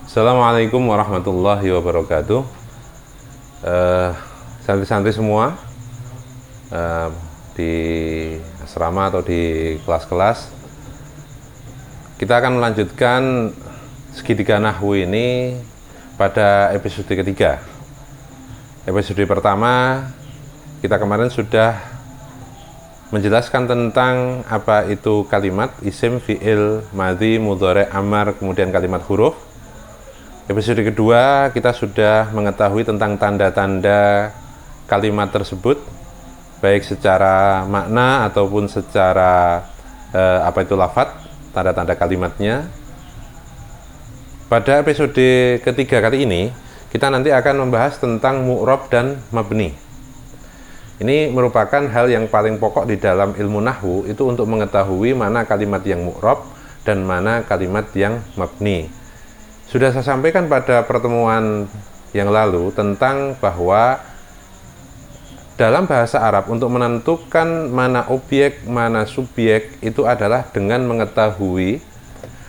Assalamualaikum warahmatullahi wabarakatuh. Santri-santri semua di asrama atau di kelas-kelas, kita akan melanjutkan segitiga nahwu ini pada episode ketiga. Episode pertama kita kemarin sudah menjelaskan tentang apa itu kalimat isim, fi'il, madhi, mudhari', amar, kemudian kalimat huruf. Episode kedua kita sudah mengetahui tentang tanda-tanda kalimat tersebut, baik secara makna ataupun secara lafadz, tanda-tanda kalimatnya. Pada episode ketiga kali ini kita nanti akan membahas tentang mu'rab dan mabni. Ini merupakan hal yang paling pokok di dalam ilmu nahwu, itu untuk mengetahui mana kalimat yang mu'rab dan mana kalimat yang mabni. Sudah saya sampaikan pada pertemuan yang lalu tentang bahwa dalam bahasa Arab untuk menentukan mana objek, mana subjek itu adalah dengan mengetahui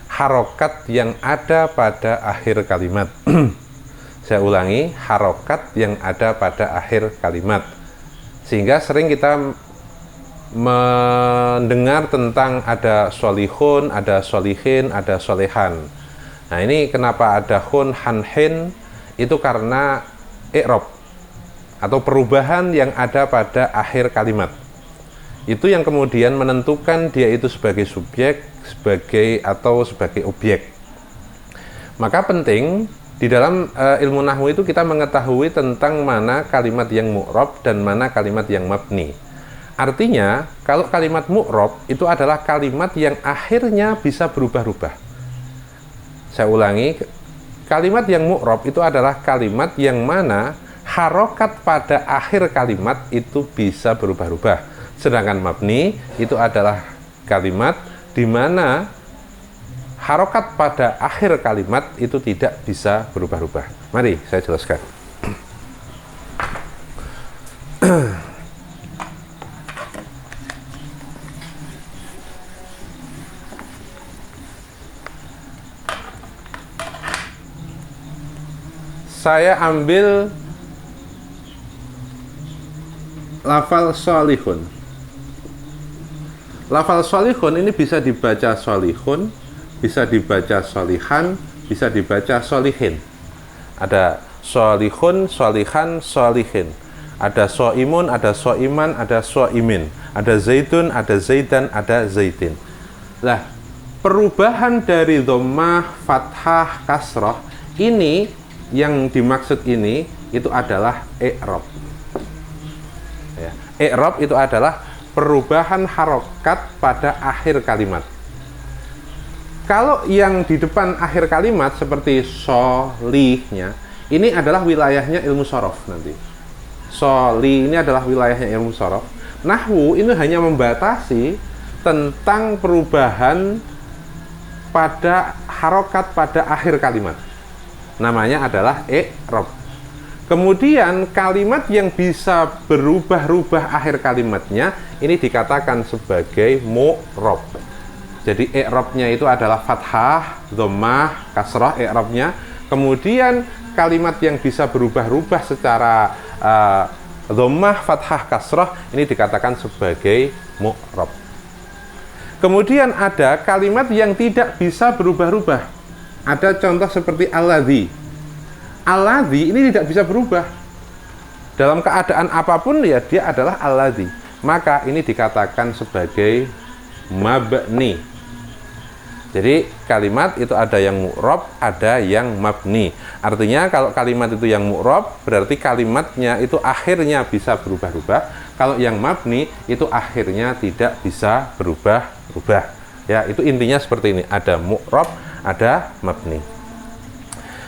harokat yang ada pada akhir kalimat. Saya ulangi, harokat yang ada pada akhir kalimat. Sehingga sering kita mendengar tentang ada solihun, ada solihin, ada solehan. Nah, ini kenapa ada hun, han, hin, itu karena i'rab atau perubahan yang ada pada akhir kalimat. Itu yang kemudian menentukan dia itu sebagai subjek, sebagai objek. Maka penting di dalam ilmu nahwu itu kita mengetahui tentang mana kalimat yang mu'rab dan mana kalimat yang mabni. Artinya, kalau kalimat mu'rab itu adalah kalimat yang akhirnya bisa berubah-ubah. Saya ulangi, kalimat yang mu'rab itu adalah kalimat yang mana harokat pada akhir kalimat itu bisa berubah-ubah. Sedangkan mabni itu adalah kalimat di mana harokat pada akhir kalimat itu tidak bisa berubah-ubah. Mari saya jelaskan. Saya ambil lafal solihun. Lafal solihun ini bisa dibaca solihun, bisa dibaca solihan, bisa dibaca solihin. Ada solihun, solihan, solihin. Ada so'imun, ada so'iman, ada so'imin. Ada zaitun, ada zaidan, ada zaitin. Nah, perubahan dari dhammah, fathah, kasrah ini yang dimaksud ini itu adalah i'rab. Ya, i'rab itu adalah perubahan harokat pada akhir kalimat. Kalau yang di depan akhir kalimat seperti solihnya, ini adalah wilayahnya ilmu shorof nanti. Soli ini adalah wilayahnya ilmu shorof. Nahwu ini hanya membatasi tentang perubahan pada harokat pada akhir kalimat. Namanya adalah i'rab. Kemudian kalimat yang bisa berubah-ubah akhir kalimatnya ini dikatakan sebagai mu'rab. Jadi i'rabnya itu adalah fathah, dhammah, kasrah i'rabnya. Kemudian kalimat yang bisa berubah-ubah secara dhammah, fathah, kasrah ini dikatakan sebagai mu'rab. Kemudian ada kalimat yang tidak bisa berubah-ubah. Ada contoh seperti alladzi. Alladzi ini tidak bisa berubah. Dalam keadaan apapun ya dia adalah alladzi. Maka ini dikatakan sebagai mabni. Jadi kalimat itu ada yang mu'rab, ada yang mabni. Artinya kalau kalimat itu yang mu'rab berarti kalimatnya itu akhirnya bisa berubah-ubah. Kalau yang mabni itu akhirnya tidak bisa berubah-ubah. Ya, itu intinya seperti ini. Ada mu'rab, ada mabni.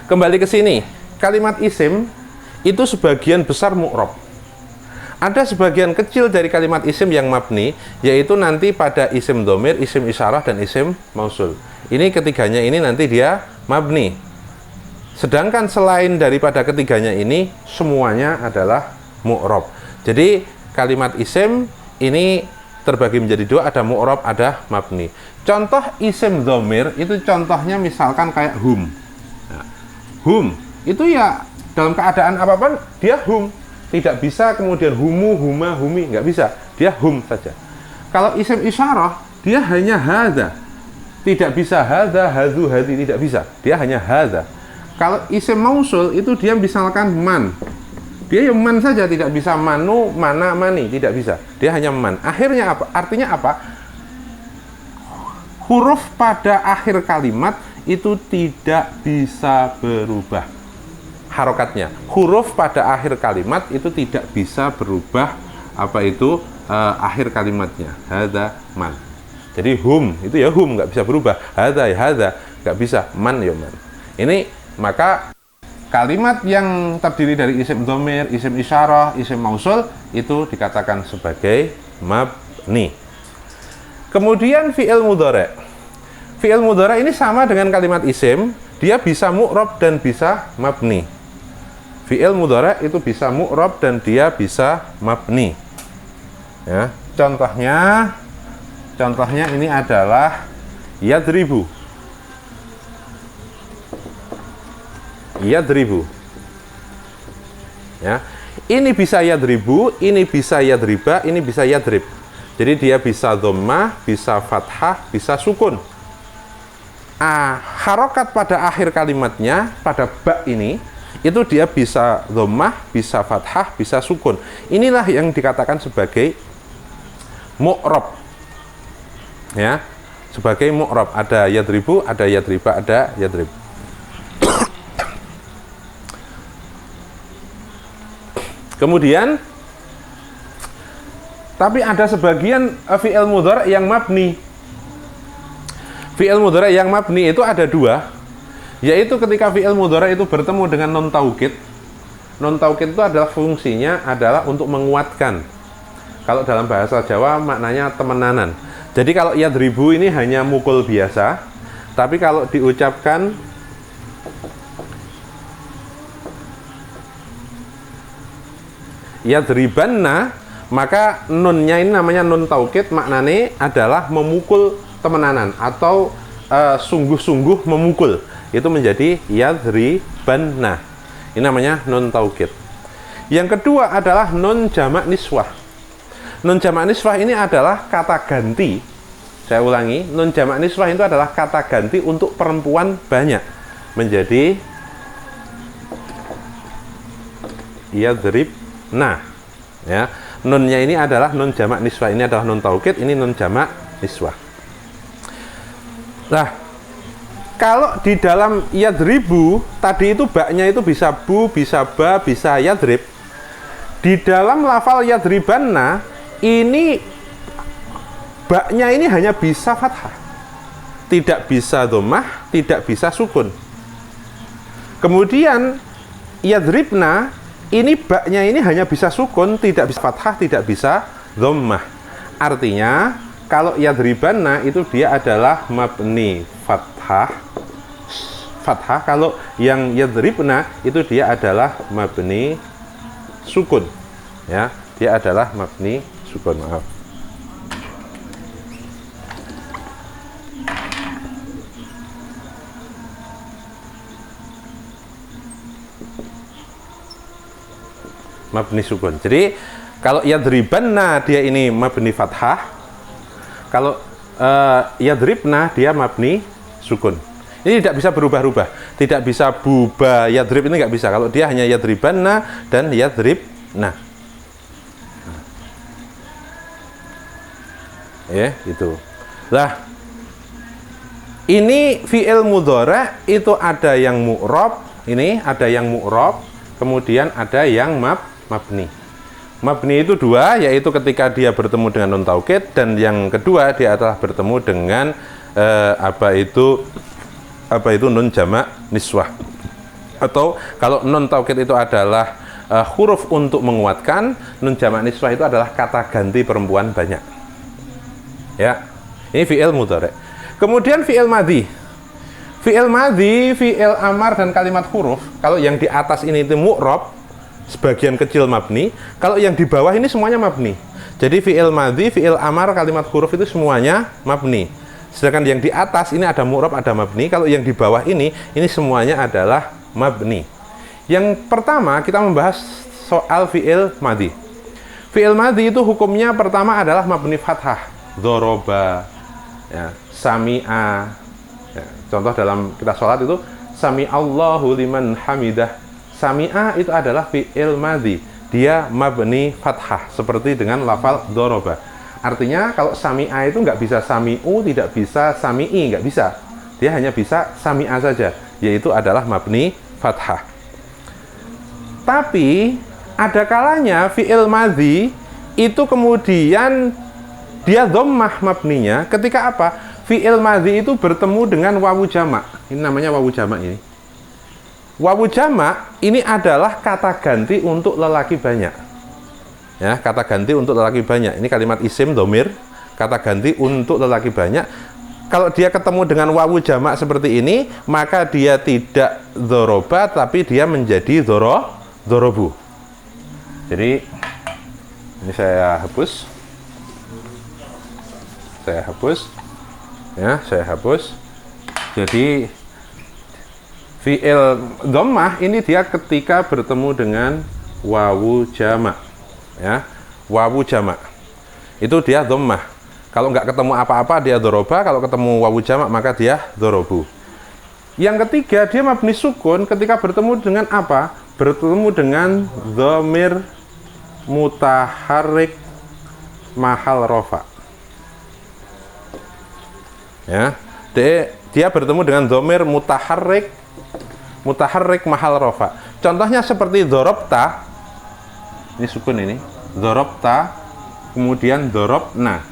Kembali ke sini, kalimat isim itu sebagian besar mu'rab. Ada sebagian kecil dari kalimat isim yang mabni, yaitu nanti pada isim dhamir, isim isyarah, dan isim mausul. Ini ketiganya ini nanti dia mabni. Sedangkan selain daripada ketiganya ini, semuanya adalah mu'rab. Jadi kalimat isim ini terbagi menjadi dua, ada mu'rab, ada mabni. Contoh isim dhamir itu contohnya misalkan kayak hum. Nah, hum. Itu ya dalam keadaan apapun dia hum. Tidak bisa kemudian humu, huma, humi, nggak bisa. Dia hum saja. Kalau isim isyarah, dia hanya hadza. Tidak bisa hadza, hadzu, hadi, tidak bisa. Dia hanya hadza. Kalau isim mausul itu dia misalkan man. Dia yang man saja, tidak bisa manu, mana, mani, tidak bisa. Dia hanya man. Akhirnya apa? Artinya apa? Huruf pada akhir kalimat itu tidak bisa berubah harokatnya. Huruf pada akhir kalimat itu tidak bisa berubah apa itu akhir kalimatnya. Hadza man. Jadi hum itu ya hum, nggak bisa berubah. Hadza ya hadza, nggak bisa. Man ya man. Ini maka kalimat yang terdiri dari isim dhamir, isim isyarah, isim mausul itu dikatakan sebagai mabni. Kemudian fi'il mudhari'. Fi'il mudhari' ini sama dengan kalimat isim, dia bisa mu'rab dan bisa mabni. Fi'il mudhari' itu bisa mu'rab dan dia bisa mabni. Ya, contohnya ini adalah yadribu. Yadribu. Ya. Ini bisa yadribu, ini bisa yadriba, ini bisa yadrib. Jadi dia bisa dhammah, bisa fathah, bisa sukun. Harokat pada akhir kalimatnya pada ba ini itu dia bisa dhammah, bisa fathah, bisa sukun. Inilah yang dikatakan sebagai mu'rab. Ya. Sebagai mu'rab, ada yadribu, ada yadriba, ada yadrib. Kemudian tapi ada sebagian fi'il mudhari' yang mabni. Fi'il mudhari' yang mabni itu ada dua, yaitu ketika fi'il mudhari' itu bertemu dengan nun taukid. Nun taukid itu adalah fungsinya adalah untuk menguatkan. Kalau dalam bahasa Jawa maknanya temenanan. Jadi kalau yadribu ini hanya mukul biasa, tapi kalau diucapkan yadribanna, maka nunnya ini namanya nun taukid, maknanya adalah memukul temenanan atau sungguh-sungguh memukul. Itu menjadi yadribanna. Ini namanya nun taukid. Yang kedua adalah nun jamak niswah. Nun jamak niswah ini adalah kata ganti. Saya ulangi, nun jamak niswah itu adalah kata ganti untuk perempuan banyak. Menjadi yadribna. Ya. Nunnya ini adalah nun jamak niswah. Ini adalah nun taukid, ini nun jamak niswah. Nah, kalau di dalam yadribu tadi itu baknya itu bisa bu, bisa ba, bisa yadrib. Di dalam lafal yadribanna ini baknya ini hanya bisa fathah. Tidak bisa dhammah, tidak bisa sukun. Kemudian yadribna ini baknya ini hanya bisa sukun, tidak bisa fathah, tidak bisa dhammah. Artinya kalau yadribanna itu dia adalah mabni fathah. Kalau yang yadribna itu dia adalah mabni sukun. Ya, dia adalah mabni sukun. Maaf. Mabni sukun. Jadi kalau yadribanna dia ini mabni fathah. Kalau yadribna dia mabni sukun. Ini tidak bisa berubah-ubah. Tidak bisa buba yadrib, ini nggak bisa. Kalau dia hanya yadribanna dan yadribna. Ya, itu. Lah, ini fi'il mudhari' itu ada yang mu'rab, ini ada yang mu'rab, kemudian ada yang mabni. Mabni itu dua, yaitu ketika dia bertemu dengan nun taukid, dan yang kedua dia adalah bertemu dengan apa itu nun jamak niswah. Atau kalau nun taukid itu adalah huruf untuk menguatkan, nun jamak niswah itu adalah kata ganti perempuan banyak. Ya, ini fi'il mudhari'. Kemudian fi'il madhi. Fi'il madhi, fi'il amar dan kalimat huruf. Kalau yang di atas ini itu mu'rab, sebagian kecil mabni. Kalau yang di bawah ini semuanya mabni. Jadi fi'il madhi, fi'il amar, kalimat huruf itu semuanya mabni. Sedangkan yang di atas ini ada mu'rab, ada mabni. Kalau yang di bawah ini semuanya adalah mabni. Yang pertama kita membahas soal fi'il madhi. Fi'il madhi itu hukumnya pertama adalah mabni fathah, doroba, ya, sami'a. Ya, contoh dalam kita sholat itu sami'allahu liman hamidah. Sami'a itu adalah fi'il madhi, dia mabni fathah seperti dengan lafal doroba. Artinya kalau sami'a itu nggak bisa sami'u, tidak bisa sami'i, nggak bisa. Dia hanya bisa sami'a saja, yaitu adalah mabni fathah. Tapi ada kalanya fi'il madhi itu kemudian dia dhammah mabninya ketika apa? Fi'il madhi itu bertemu dengan wawu jamak. Ini namanya wawu jamak ini. Wawu jamak ini adalah kata ganti untuk lelaki banyak. Ya, kata ganti untuk lelaki banyak. Ini kalimat isim dhamir, kata ganti untuk lelaki banyak. Kalau dia ketemu dengan wawu jamak seperti ini, maka dia tidak dzoroba tapi dia menjadi dzorobu. Jadi ini saya hapus. Ya, saya hapus. Jadi fi'il dhammah ini dia ketika bertemu dengan wawu jamak. Ya, wawu jamak. Itu dia dhammah. Kalau nggak ketemu apa-apa dia dzoroba, kalau ketemu wawu jamak maka dia dzorobu. Yang ketiga dia mabni sukun ketika bertemu dengan apa? Bertemu dengan dhamir mutaharrik mahal rofa. Ya, dia bertemu dengan dhamir mutaharrik mahal rofa. Contohnya seperti dorobta, ini sukun ini, dorobta, kemudian dorobna.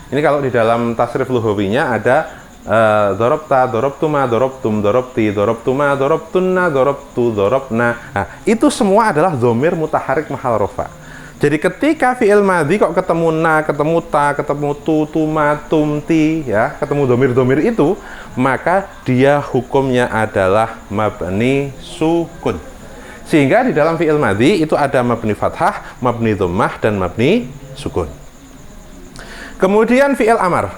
Ini kalau di dalam tasrif lughawinya ada dorobta, dorobtuma, dorobtum, dorobti, dorobtuma, dorobtunna, dorobtu, dorobna. Nah, itu semua adalah dhamir mutaharrik mahal rofa. Jadi ketika fi'il madhi kok ketemu na, ketemu ta, ketemu tu, tuma, tumti, ya, ketemu dhamir-dhamir itu, maka dia hukumnya adalah mabni sukun. Sehingga di dalam fi'il madhi itu ada mabni fathah, mabni dhammah, dan mabni sukun. Kemudian fi'il amar.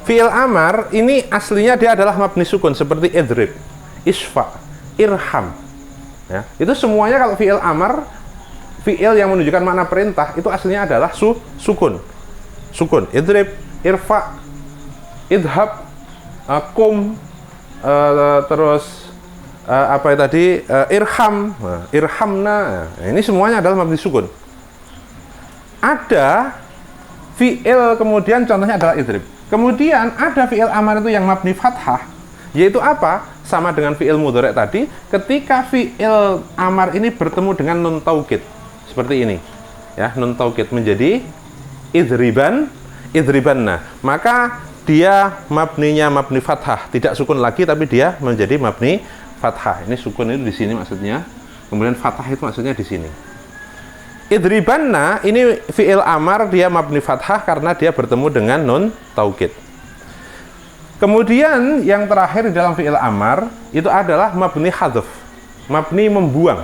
Fi'il amar ini aslinya dia adalah mabni sukun seperti idrib, isfa, irham. Ya, itu semuanya kalau fi'il amar, fi'il yang menunjukkan makna perintah itu aslinya adalah sukun. Sukun, idrib, irfa, idhab, kum, terus apa tadi, irham, irhamna. Nah, ini semuanya adalah mabni sukun. Ada fi'il kemudian contohnya adalah idrib. Kemudian ada fi'il amar itu yang mabni fathah, yaitu apa? Sama dengan fi'il mudhari' tadi, ketika fi'il amar ini bertemu dengan nun taukid. Seperti ini. Ya, nun taukid menjadi idribanna. Maka dia mabninya mabni fathah, tidak sukun lagi tapi dia menjadi mabni fathah. Ini sukun itu di sini maksudnya. Kemudian fathah itu maksudnya di sini. Idribanna ini fi'il amar dia mabni fathah karena dia bertemu dengan nun taukid. Kemudian yang terakhir di dalam fi'il amar itu adalah mabni hadzf, mabni membuang.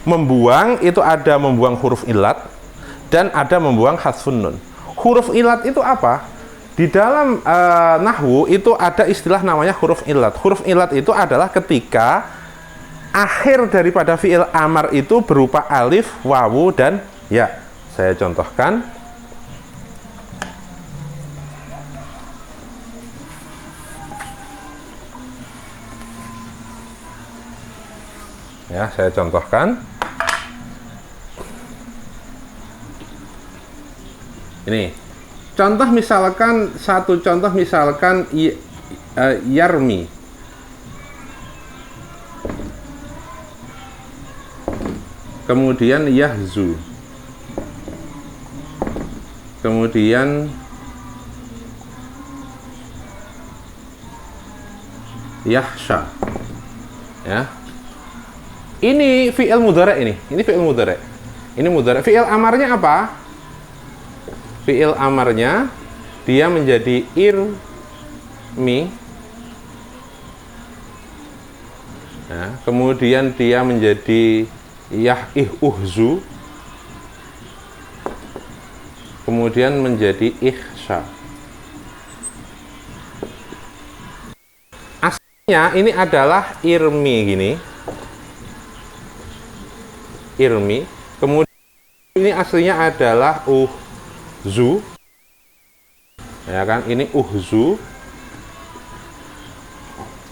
Membuang itu ada membuang huruf ilat dan ada membuang hadzfun nun. Huruf ilat itu apa? Di dalam nahwu itu ada istilah namanya huruf ilat. Huruf ilat itu adalah ketika akhir daripada fi'il amar itu berupa alif, wawu, dan ya. Saya contohkan. Ya, saya contohkan. Ini. Contoh misalkan, satu contoh misalkan yarmi. Kemudian yahzu, kemudian yahsha. Ya, ini fi'il mudhari' ini fi'il mudhari'. Ini mudhari'. Fi'il amarnya apa? Fi'il amarnya dia menjadi irmi. Ya, kemudian dia menjadi uhzu, kemudian menjadi ihsha. ini adalah irmi gini. Irmi. Kemudian ini aslinya adalah uhzu. Ya kan? Ini uhzu.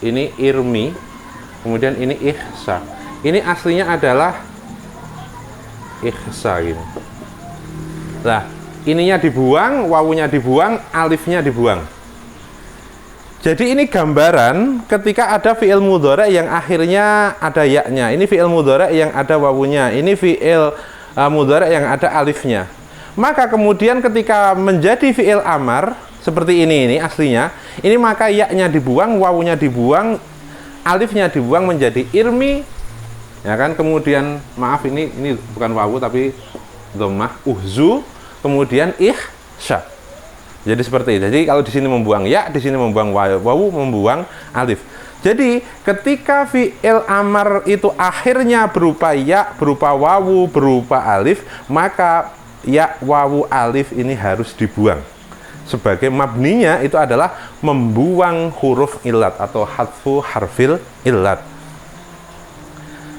Ini irmi. Kemudian ini ihsa. Ini aslinya adalah ihsa gitu. Nah, ininya dibuang, wawunya dibuang, alifnya dibuang. Jadi ini gambaran ketika ada fi'il mudhari' yang akhirnya ada ya-nya. Ini fi'il mudhari' yang ada wawunya. Ini fi'il mudhari' yang ada alifnya. Maka kemudian ketika menjadi fi'il amar seperti ini aslinya, ini maka ya-nya dibuang, wawunya dibuang, alifnya dibuang menjadi irmi. Ya kan? Kemudian maaf ini bukan wawu tapi dhammah, uhzu, kemudian ihsa. Jadi seperti itu. Jadi kalau di sini membuang ya, di sini membuang wawu, membuang alif. Jadi ketika fi'il amar itu akhirnya berupa ya, berupa wawu, berupa alif, maka ya, wawu, alif ini harus dibuang. Sebagai mabninya itu adalah membuang huruf illat atau hadfu harfil illat.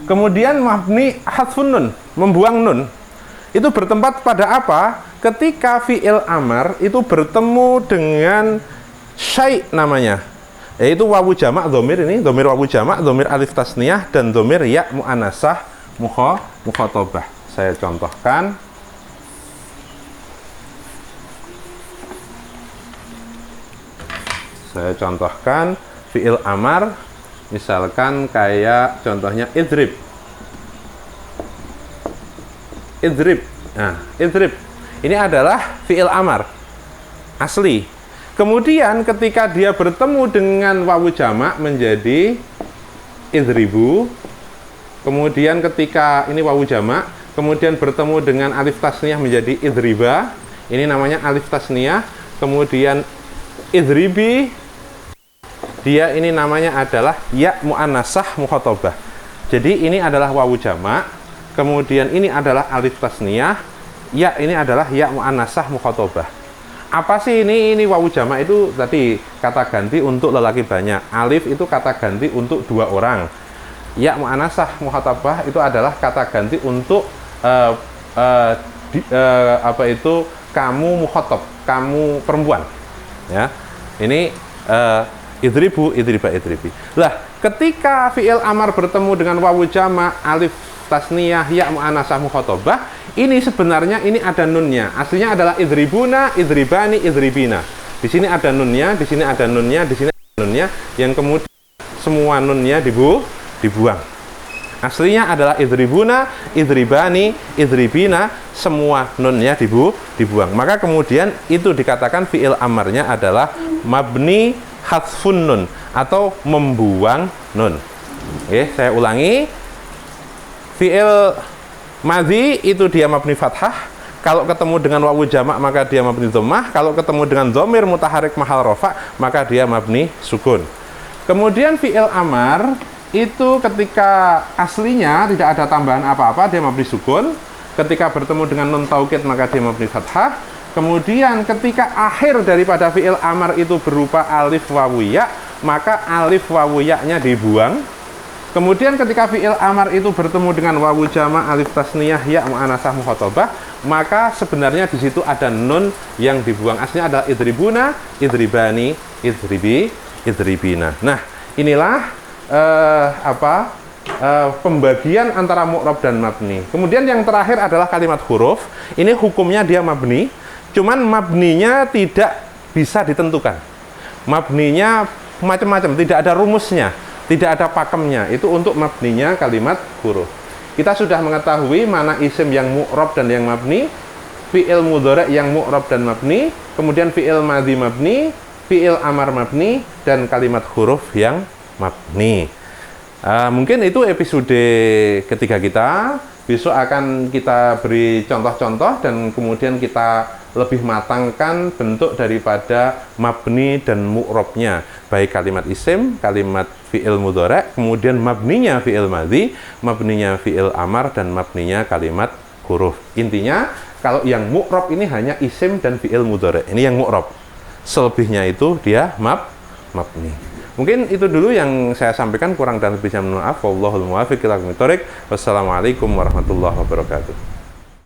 Kemudian mabni hadfun nun, membuang nun. Itu bertempat pada apa? Ketika fi'il amar itu bertemu dengan syai' namanya, yaitu wawu jamak dhamir ini, dhamir wawu jamak, dhamir alif tasniyah, dan dhamir ya mu'anasah mukhatabah. Saya contohkan. Saya contohkan fi'il amar, misalkan kayak contohnya idrib. Idrib. Nah, idrib. Ini adalah fi'il amar asli. Kemudian ketika dia bertemu dengan wawu jamak menjadi idribu. Kemudian ketika ini wawu jamak, kemudian bertemu dengan alif tasniyah menjadi idriba. Ini namanya alif tasniyah. Kemudian idribi, dia ini namanya adalah ya mu'anasah mukhatabah. Jadi ini adalah wawu jamak, kemudian ini adalah alif tasniyah, ya ini adalah ya mu'anasah mukhatabah. Apa sih ini wawu jamak itu tadi kata ganti untuk lelaki banyak. Alif itu kata ganti untuk 2 orang. Ya mu'anasah mukhatabah itu adalah kata ganti untuk kamu mukhatab, kamu perempuan. Ya. Ini idribu, idriba, idribi. Lah, ketika fi'il amar bertemu dengan wawu jamak, alif tasniyah, ya mu'anasah mukhatabah, ini sebenarnya ini ada nunnya. Aslinya adalah idribuna, idribani, idribina. Di sini ada nunnya, di sini ada nunnya, di sini ada nunnya, yang kemudian semua nunnya dibuang. Aslinya adalah idribuna, idribani, idribina, semua nunnya dibuang. Maka kemudian itu dikatakan fi'il amarnya adalah mabni hadfun nun atau membuang nun. Oke, saya ulangi. Fi'il madhi itu dia mabni fathah. Kalau ketemu dengan wawu jamak maka dia mabni dhammah. Kalau ketemu dengan dhamir mutaharik mahal rafa maka dia mabni sukun. Kemudian fi'il amar itu ketika aslinya tidak ada tambahan apa-apa dia mabni sukun. Ketika bertemu dengan nun taukid maka dia mabni fathah. Kemudian ketika akhir daripada fi'il amar itu berupa alif wawu ya, maka alif wawu ya-nya dibuang. Kemudian ketika fi'il amar itu bertemu dengan wawu jamak, alif tasniyah, ya mu'anasah mukhatabah, maka sebenarnya di situ ada nun yang dibuang. Aslinya adalah idribuna, idribani, idribi, idribina. Nah, inilah pembagian antara mu'rab dan mabni. Kemudian yang terakhir adalah kalimat huruf. Ini hukumnya dia mabni, cuman mabninya tidak bisa ditentukan. Mabninya macam-macam, tidak ada rumusnya, tidak ada pakemnya. Itu untuk mabninya kalimat huruf. Kita sudah mengetahui mana isim yang mu'rab dan yang mabni, fi'il mudhari' yang mu'rab dan mabni, kemudian fi'il madhi mabni, fi'il amar mabni, dan kalimat huruf yang mabni. Mungkin itu episode ketiga kita. Besok akan kita beri contoh-contoh dan kemudian kita lebih matangkan bentuk daripada mabni dan mu'rabnya, baik kalimat isim, kalimat fi'il mudhari', kemudian mabninya fi'il madhi, mabninya fi'il amar, dan mabninya kalimat huruf. Intinya kalau yang mu'rab ini hanya isim dan fi'il mudhari'. Ini yang mu'rab. Selebihnya itu dia mabni. Mungkin itu dulu yang saya sampaikan, kurang dan lebihnya mohon maaf. Wallahul muwaffiq ila aqwamit thoriq. Wassalamualaikum warahmatullahi wabarakatuh.